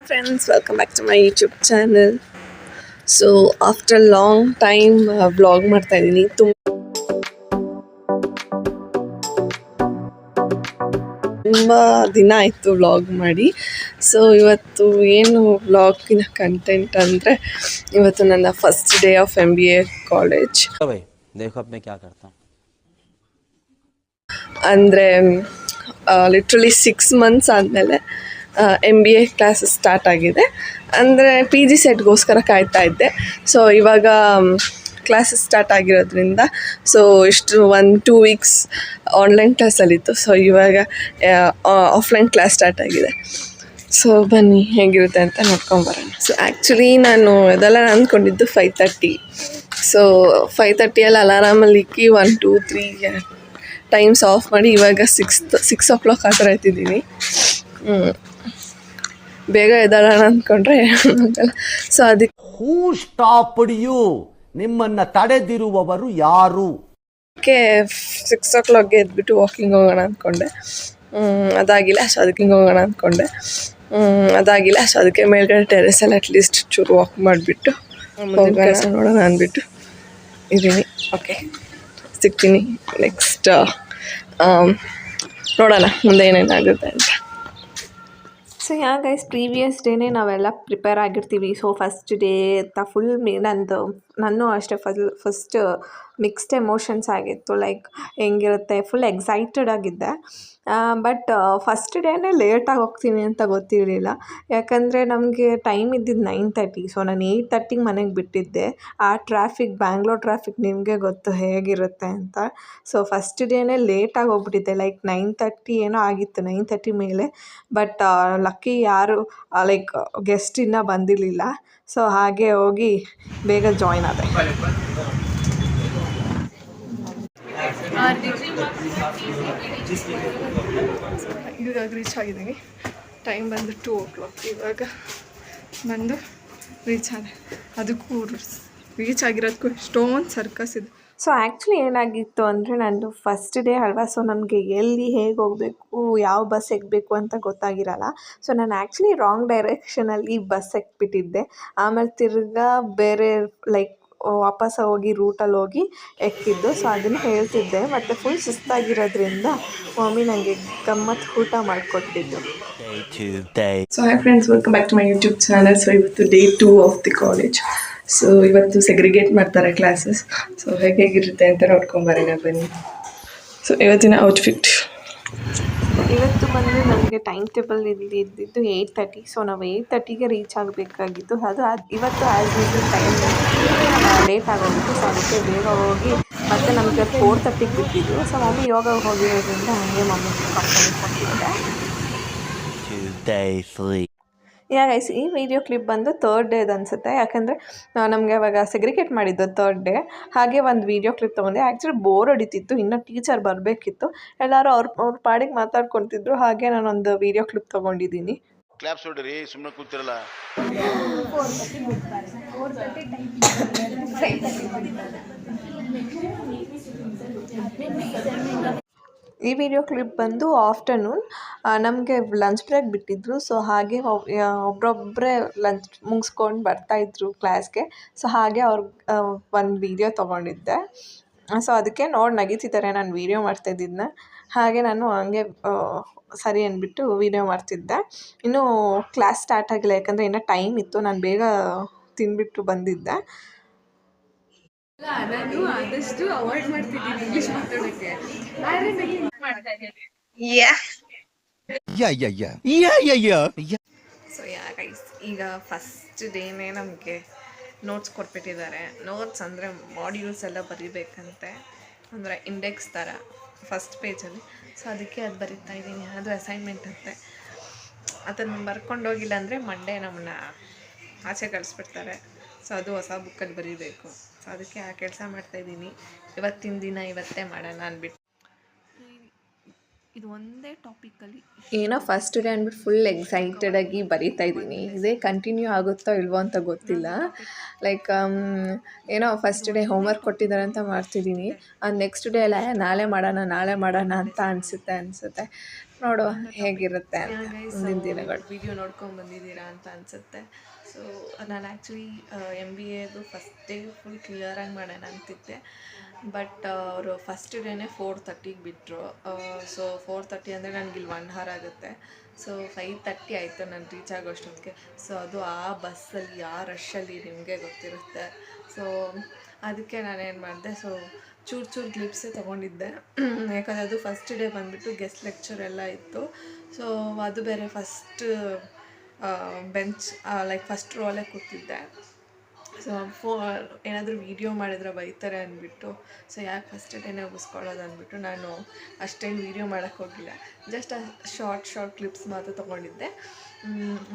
Friends, welcome back to my YouTube channel. So after long time vlog ಮಾಡ್ತಾ ಇದ್ದೀನಿ. ತುಂಬ ದಿನ ಆಯಿತು ವ್ಲಾಗ್ ಮಾಡಿ. ಸೊ ಇವತ್ತು ಏನು ವ್ಲಾಗಿನ ಕಂಟೆಂಟ್ ಅಂದರೆ ಇವತ್ತು ನನ್ನ first day of MBA college. ಅಂದರೆ ಲಿಟ್ರಲಿ 6 months ಆದಮೇಲೆ MBA ಕ್ಲಾಸಸ್ ಸ್ಟಾರ್ಟ್ ಆಗಿದೆ. ಅಂದರೆ PG ಸೆಟ್ಗೋಸ್ಕರ ಕಾಯ್ತಾ ಇದ್ದೆ. ಸೊ ಇವಾಗ ಕ್ಲಾಸಸ್ ಸ್ಟಾರ್ಟ್ ಆಗಿರೋದ್ರಿಂದ ಸೊ ಇಷ್ಟು 1-2 weeks ಆನ್ಲೈನ್ ಕ್ಲಾಸಲ್ಲಿತ್ತು. ಸೊ ಇವಾಗ ಆಫ್ಲೈನ್ ಕ್ಲಾಸ್ ಸ್ಟಾರ್ಟ್ ಆಗಿದೆ. ಸೊ ಬನ್ನಿ ಹೇಗಿರುತ್ತೆ ಅಂತ ನೋಡ್ಕೊಂಬರೋಣ. ಸೊ ಆ್ಯಕ್ಚುಲಿ ನಾನು ಇದೆಲ್ಲ ಅಂದ್ಕೊಂಡಿದ್ದು 5:30. ಸೊ 5:30 ಅಲಾರಾಮಲ್ಲಿ ಇಕ್ಕಿ 1, 2, 3 ಟೈಮ್ಸ್ ಆಫ್ ಮಾಡಿ ಇವಾಗ 6 o'clock ಆ ಥರ ಎತ್ತಿದ್ದೀನಿ. ಬೇಗ ಎದ್ದಾಳೋಣ ಅಂದ್ಕೊಂಡ್ರೆ ಆಗಲ್ಲ. ಸೊ ಅದಕ್ಕೆ ಹೂ ಸ್ಟಾಪ್ಡ್ ಯು, ನಿಮ್ಮನ್ನು ತಡೆದಿರುವವರು ಯಾರು? 6 o'clockಗೆ ಎದ್ಬಿಟ್ಟು ವಾಕಿಂಗ್ ಹೋಗೋಣ ಅಂದ್ಕೊಂಡೆ. ಅದಾಗಿಲ್ಲ. ಸೊ ಅದಕ್ಕೆ ಹಿಂಗೆ ಹೋಗೋಣ ಅಂದ್ಕೊಂಡೆ. ಅದಾಗಿಲ್ಲ. ಸೊ ಅದಕ್ಕೆ ಮೇಲ್ಗಡೆ ಟೆರೆಸಲ್ಲಿ ಅಟ್ಲೀಸ್ಟ್ ಚೂರು ವಾಕ್ ಮಾಡಿಬಿಟ್ಟು ಕೆಲಸ ನೋಡೋಣ ಅಂದ್ಬಿಟ್ಟು ಇದ್ದೀನಿ. ಓಕೆ, ಸಿಗ್ತೀನಿ ನೆಕ್ಸ್ಟ್. ನೋಡೋಣ ಮುಂದೆ ಏನೇನಾಗುತ್ತೆ ಅಂತ. ಸೊ ಯಾ ಗೈಸ್, ಪ್ರೀವಿಯಸ್ ಡೇನೇ ನಾವೆಲ್ಲ ಪ್ರಿಪೇರ್ ಆಗಿರ್ತೀವಿ. ಸೊ ಫಸ್ಟ್ ಡೇ ಅಂತ ಫುಲ್ ನಾನು ಅಷ್ಟೇ ಫಸ್ಟ್ ಮಿಕ್ಸ್ಡ್ ಎಮೋಷನ್ಸ್ ಆಗಿತ್ತು. ಲೈಕ್ ಹೆಂಗಿರುತ್ತೆ, ಫುಲ್ ಎಕ್ಸೈಟೆಡ್ ಆಗಿದ್ದೆ. ಬಟ್ ಫಸ್ಟ್ ಡೇನೇ ಲೇಟಾಗಿ ಹೋಗ್ತೀನಿ ಅಂತ ಗೊತ್ತಿರಲಿಲ್ಲ. ಯಾಕಂದರೆ ನಮಗೆ ಟೈಮ್ ಇದ್ದಿದ್ದು 9:30. ಸೊ ನಾನು 8:30ಗೆ ಮನೆಗೆ ಬಿಟ್ಟಿದ್ದೆ. ಆ ಟ್ರಾಫಿಕ್, ಬ್ಯಾಂಗ್ಳೂರ್ ಟ್ರಾಫಿಕ್ ನಿಮಗೆ ಗೊತ್ತು ಹೇಗಿರುತ್ತೆ ಅಂತ. ಸೊ ಫಸ್ಟ್ ಡೇನೇ ಲೇಟಾಗಿ ಹೋಗ್ಬಿಟ್ಟಿದ್ದೆ. ಲೈಕ್ 9:30 ಏನೋ ಆಗಿತ್ತು, 9:30 ಮೇಲೆ. ಬಟ್ ಲಕ್ಕಿ ಯಾರು ಲೈಕ್ ಗೆಸ್ಟ್ ಇನ್ನೂ ಬಂದಿರಲಿಲ್ಲ. ಸೊ ಹಾಗೆ ಹೋಗಿ ಬೇಗ ಜಾಯ್ನ್ ಆದೆ. ಇವಾಗ ರೀಚ್ ಆಗಿದ್ದೀನಿ. ಟೈಮ್ ಬಂದು 2 o'clock. ಇವಾಗ ಬಂದು ರೀಚ್ ಆದೆ. ಅದಕ್ಕೂ ರೀಚ್ ಆಗಿರೋದಕ್ಕೂ ಎಷ್ಟೊಂದು ಸರ್ಕಸ್ ಇದೆ. ಸೊ ಆ್ಯಕ್ಚುಲಿ ಏನಾಗಿತ್ತು ಅಂದರೆ, ನಂದು ಫಸ್ಟ್ ಡೇ ಅಲ್ವಾ. ಸೊ ನನಗೆ ಎಲ್ಲಿ ಹೇಗೆ ಹೋಗಬೇಕು, ಯಾವ ಬಸ್ ಎಕ್ಕಬೇಕು ಅಂತ ಗೊತ್ತಾಗಿರಲ್ಲ. ಸೊ ನಾನು ಆ್ಯಕ್ಚುಲಿ ರಾಂಗ್ ಡೈರೆಕ್ಷನಲ್ಲಿ ಬಸ್ ಎಕ್ಬಿಟ್ಟಿದ್ದೆ. ಆಮೇಲೆ ತಿರ್ಗಾ ಬೇರೆ ಲೈಕ್ ವಾಪಸ್ ಹೋಗಿ ರೂಟಲ್ಲಿ ಹೋಗಿ ಎಕ್ಕಿದ್ದು. ಸೊ ಅದನ್ನು ಹೇಳ್ತಿದ್ದೆ. ಮತ್ತು ಫುಲ್ ಸುಸ್ತಾಗಿರೋದ್ರಿಂದ ಮಮ್ಮಿ ನನಗೆ ಗಮ್ಮತ್ತು ಊಟ ಮಾಡಿಕೊಟ್ಟಿದ್ದು. So hi friends, welcome back to my YouTube channel. So ಇವತ್ತು day 2 of the college. So ಇವತ್ತು ಸೆಗ್ರಿಗೇಟ್ ಮಾಡ್ತಾರೆ ಕ್ಲಾಸಸ್. ಸೊ ಹೇಗಿರುತ್ತೆ ಅಂತ ನೋಡ್ಕೊಂಬರೋಣ ಬನ್ನಿ. ಸೊ ಇವತ್ತಿನ ಔಟ್ಫಿಟ್ ಇವತ್ತು ಬಂದರೆ ನಮಗೆ ಟೈಮ್ ಟೇಬಲ್ ಇದ್ದಿದ್ದು 8:30. ಸೊ ನಾವು 8:30ಗೆ ರೀಚ್ ಆಗಬೇಕಾಗಿತ್ತು. ಇವತ್ತು ಆ್ಯಸ್ ಯೂಶುವಲ್ ಟೈಮ್ ಲೇಟ್ ಆಗೋಗಿತ್ತು. ಸೊ ಅದಕ್ಕೆ ಬೇಗ ಹೋಗಿ ಮತ್ತು ನಮಗೆ 4:30ಗೆ ಬಿಟ್ಟಿದ್ದು. ಸೊ ಮಮ್ಮಿ ಯೋಗ ಹೋಗಿರೋದ್ರಿಂದ ಹಾಗೆ ಮಮ್ಮಿ ಕಂಪನಿ ಕೊಟ್ಟಿದ್ದೆ. ಗೈಸ್, ಈ ವಿಡಿಯೋ ಕ್ಲಿಪ್ ಬಂದು 3rd ಡೇದು ಅನಿಸುತ್ತೆ. ಯಾಕಂದರೆ ನಮಗೆ ಅವಾಗ ಸೆಗ್ರಿಗೇಟ್ ಮಾಡಿದ್ದು 3rd ಡೇ. ಹಾಗೆ ಒಂದು ವಿಡಿಯೋ ಕ್ಲಿಪ್ ತೊಗೊಂಡೆ. ಆ್ಯಕ್ಚುಲಿ ಬೋರ್ ಹೊಡಿತಿತ್ತು, ಇನ್ನೂ ಟೀಚರ್ ಬರಬೇಕಿತ್ತು. ಎಲ್ಲರೂ ಅವ್ರ ಪಾಡಿಗೆ ಮಾತಾಡ್ಕೊತಿದ್ರು. ಹಾಗೆ ನಾನೊಂದು ವಿಡಿಯೋ ಕ್ಲಿಪ್ ತೊಗೊಂಡಿದ್ದೀನಿ. ಕ್ಲಾಪ್ಸ್ ಹೊಡಿರಿ, ಸುಮ್ಮನೆ ಕೂತಿರಲ್ಲ. ಈ ವಿಡಿಯೋ ಕ್ಲಿಪ್ ಬಂದು ಆಫ್ಟರ್ನೂನ್ ನಮಗೆ ಲಂಚ್ ಬ್ರೇಕ್ ಬಿಟ್ಟಿದ್ರು. ಸೊ ಹಾಗೆ ಒಬ್ಬೊಬ್ಬರೇ ಲಂಚ್ ಮುಗಿಸ್ಕೊಂಡು ಬರ್ತಾಯಿದ್ರು ಕ್ಲಾಸ್ಗೆ. ಸೊ ಹಾಗೆ ಒಂದು ವೀಡಿಯೋ ತೊಗೊಂಡಿದ್ದೆ. ಸೊ ಅದಕ್ಕೆ ನೋಡಿ ನಗೀತಿದ್ದಾರೆ ನಾನು ವೀಡಿಯೋ ಮಾಡ್ತಾಯಿದ್ದನ್ನ. ಹಾಗೆ ನಾನು ಹಂಗೆ ಸರಿ ಅಂದ್ಬಿಟ್ಟು ವೀಡಿಯೋ ಮಾಡ್ತಿದ್ದೆ. ಇನ್ನೂ ಕ್ಲಾಸ್ ಸ್ಟಾರ್ಟ್ ಆಗಿಲ್ಲ, ಯಾಕಂದರೆ ಇನ್ನೂ ಟೈಮ್ ಇತ್ತು. ನಾನು ಬೇಗ ತಿಂದ್ಬಿಟ್ಟು ಬಂದಿದ್ದೆ. ನಾನು ಆದಷ್ಟು ಅವಾಯ್ಡ್ ಮಾಡ್ತಿದ್ದೀನಿ ಇಂಗ್ಲಿಷ್ ಮಾತಾಡೋಕ್ಕೆ. ಸೊ ಗೈಸ್, ಈಗ ಫಸ್ಟ್ ಡೇನೇ ನಮಗೆ ನೋಟ್ಸ್ ಕೊಟ್ಬಿಟ್ಟಿದ್ದಾರೆ. ನೋಟ್ಸ್ ಅಂದರೆ ಮಾಡ್ಯೂಲ್ಸ್ ಎಲ್ಲ ಬರೀಬೇಕಂತೆ, ಅಂದರೆ ಇಂಡೆಕ್ಸ್ ಥರ ಫಸ್ಟ್ ಪೇಜಲ್ಲಿ. ಸೊ ಅದಕ್ಕೆ ಅದು ಬರೀತಾ ಇದ್ದೀನಿ. ಅದು ಅಸೈನ್ಮೆಂಟ್ ಅಂತೆ. ಅದನ್ನು ಬರ್ಕೊಂಡೋಗಿಲ್ಲ ಅಂದರೆ ಮಂಡೇ ನಮ್ಮನ್ನ ಆಚೆ ಕಳಿಸ್ಬಿಡ್ತಾರೆ. ಸೊ ಅದು ಹೊಸ ಬುಕ್ಕಲ್ಲಿ ಬರೀಬೇಕು. ಸೊ ಅದಕ್ಕೆ ಆ ಕೆಲಸ ಮಾಡ್ತಾಯಿದ್ದೀನಿ. ಇವತ್ತಿನ ದಿನ ಇವತ್ತೇ ಮಾಡೋಣ ಅಂದ್ಬಿಟ್ಟು. ಇದು ಒಂದೇ ಟಾಪಿಕಲ್ಲಿ ಏನೋ ಫಸ್ಟ್ ಡೇ ಅಂದ್ಬಿಟ್ಟು ಫುಲ್ ಎಕ್ಸೈಟೆಡಾಗಿ ಬರೀತಾ ಇದ್ದೀನಿ. ಇದೇ ಕಂಟಿನ್ಯೂ ಆಗುತ್ತೋ ಇಲ್ವೋ ಅಂತ ಗೊತ್ತಿಲ್ಲ. ಲೈಕ್ ಏನೋ ಫಸ್ಟ್ ಡೇ ಹೋಮ್ವರ್ಕ್ ಕೊಟ್ಟಿದ್ದಾರೆ ಅಂತ ಮಾಡ್ತಿದ್ದೀನಿ. ನೆಕ್ಸ್ಟ್ ಡೇ ಎಲ್ಲ ನಾಳೆ ಮಾಡೋಣ ಅಂತ ಅನಿಸುತ್ತೆ. ನೋಡುವ ಹೇಗಿರುತ್ತೆ ಅಂತ ಮುಂದಿನ ಮುಂದಿನ ದಿನಗಳು. ವಿಡಿಯೋ ನೋಡ್ಕೊಂಡು ಬಂದಿದ್ದೀರಾ ಅಂತ ಅನಿಸುತ್ತೆ. ಸೊ ನಾನು ಆ್ಯಕ್ಚುಲಿ MBAದು ಫಸ್ಟ್ ಡೇ ಫುಲ್ ಕ್ಲಿಯರಾಗಿ ಮಾಡೋಣ ಅಂತಿದ್ದೆ. ಬಟ್ ಅವರು ಫಸ್ಟ್ ಡೇನೇ 4:30ಗೆ ಬಿಟ್ಟರು. ಸೊ 4:30 ಅಂದರೆ ನನಗೆ ಇಲ್ಲಿ 1 ಅವರ್ ಆಗುತ್ತೆ. ಸೊ 5:30 ಆಯಿತು ನಾನು ರೀಚ್ ಆಗೋಷ್ಟೊತ್ತಿಗೆ. ಸೊ ಅದು ಆ ಬಸ್ಸಲ್ಲಿ ಆ ರಶ್ಶಲ್ಲಿ ನಿಮಗೆ ಗೊತ್ತಿರುತ್ತೆ. ಸೊ ಅದಕ್ಕೆ ನಾನೇನು ಮಾಡಿದೆ, ಸೊ ಚೂರು ಕ್ಲಿಪ್ಸೇ ತೊಗೊಂಡಿದ್ದೆ. ಯಾಕಂದರೆ ಅದು ಫಸ್ಟ್ ಡೇ ಬಂದುಬಿಟ್ಟು ಗೆಸ್ಟ್ ಲೆಕ್ಚರ್ ಎಲ್ಲ ಇತ್ತು. ಸೊ ಅದು ಬೇರೆ ಫಸ್ಟ್ ಬೆಂಚ್ ಲೈಕ್ ಫಸ್ಟ್ ರೋಲೇ ಕೂತಿದ್ದೆ. ಸೊ ಏನಾದರೂ ವೀಡಿಯೋ ಮಾಡಿದ್ರೆ ಬೈತಾರೆ ಅಂದ್ಬಿಟ್ಟು, ಸೊ ಯಾಕೆ ಫಸ್ಟ್ ಡೇನೇ ಮುಗಿಸ್ಕೊಳ್ಳೋದು ಅಂದ್ಬಿಟ್ಟು ನಾನು ಅಷ್ಟೇನು ವೀಡಿಯೋ ಮಾಡೋಕ್ಕೆ ಹೋಗಿಲ್ಲ. ಜಸ್ಟ್ ಶಾರ್ಟ್ ಕ್ಲಿಪ್ಸ್ ಮಾತ್ರ ತೊಗೊಂಡಿದ್ದೆ.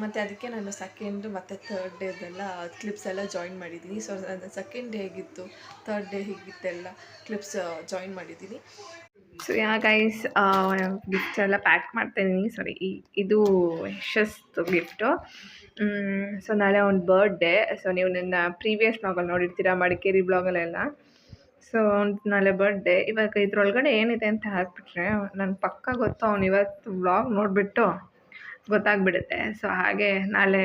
ಮತ್ತು ಅದಕ್ಕೆ ನಾನು ಸೆಕೆಂಡ್ ಮತ್ತು ಥರ್ಡ್ ಡೇದೆಲ್ಲ ಕ್ಲಿಪ್ಸ್ ಎಲ್ಲ ಜಾಯಿನ್ ಮಾಡಿದ್ದೀನಿ. ಸೊ ಸೆಕೆಂಡ್ ಡೇ ಹೇಗಿತ್ತು, ಥರ್ಡ್ ಡೇ ಹೇಗಿತ್ತೆಲ್ಲ ಕ್ಲಿಪ್ಸ್ ಜಾಯಿನ್ ಮಾಡಿದ್ದೀನಿ. ಸೊ ಗೈಸ್ ಗಿಫ್ಟ್ಸ್ ಎಲ್ಲ ಪ್ಯಾಕ್ ಮಾಡ್ತಾಯಿದ್ದೀನಿ. ಸಾರಿ, ಇದು ಯಶಸ್ದು ಗಿಫ್ಟು. ಸೊ ನಾಳೆ ಅವ್ನ ಬರ್ಡೇ. ಸೊ ನೀವು ನನ್ನ ಪ್ರೀವಿಯಸ್ ಬ್ಲಾಗಲ್ಲಿ ನೋಡಿರ್ತೀರ, ಮಡಿಕೇರಿ ಬ್ಲಾಗಲ್ಲೆಲ್ಲ. ಸೊ ಅವ್ನು ನಾಳೆ ಬರ್ಡೇ. ಇವಾಗ ಇದ್ರೊಳಗಡೆ ಏನಿದೆ ಅಂತ ಹಾಕ್ಬಿಟ್ರೆ ನನ್ನ ಪಕ್ಕ ಗೊತ್ತು, ಅವ್ನು ಇವತ್ತು ವ್ಲಾಗ್ ನೋಡಿಬಿಟ್ಟು ಗೊತ್ತಾಗ್ಬಿಡುತ್ತೆ. ಸೊ ಹಾಗೆ ನಾಳೆ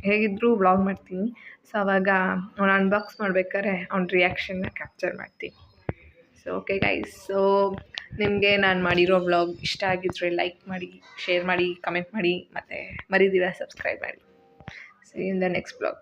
ಹೇಗಿದ್ದರೂ ವ್ಲಾಗ್ ಮಾಡ್ತೀನಿ. ಸೊ ಆವಾಗ ಅವ್ನು ಅನ್ಬಾಕ್ಸ್ ಮಾಡ್ಬೇಕಾದ್ರೆ ಅವ್ನ ರಿಯಾಕ್ಷನ್ನ ಕ್ಯಾಪ್ಚರ್ ಮಾಡ್ತೀನಿ. ಸೊ ಓಕೆ ಗೈಸ್, ಸೊ ನಿಮಗೆ ನಾನು ಮಾಡಿರೋ ವ್ಲಾಗ್ ಇಷ್ಟ ಆಗಿದ್ರೆ ಲೈಕ್ ಮಾಡಿ, ಶೇರ್ ಮಾಡಿ, ಕಮೆಂಟ್ ಮಾಡಿ, ಮತ್ತು ಮರಿದಿರ ಸಬ್ಸ್ಕ್ರೈಬ್ ಮಾಡಿ. C in the next vlog.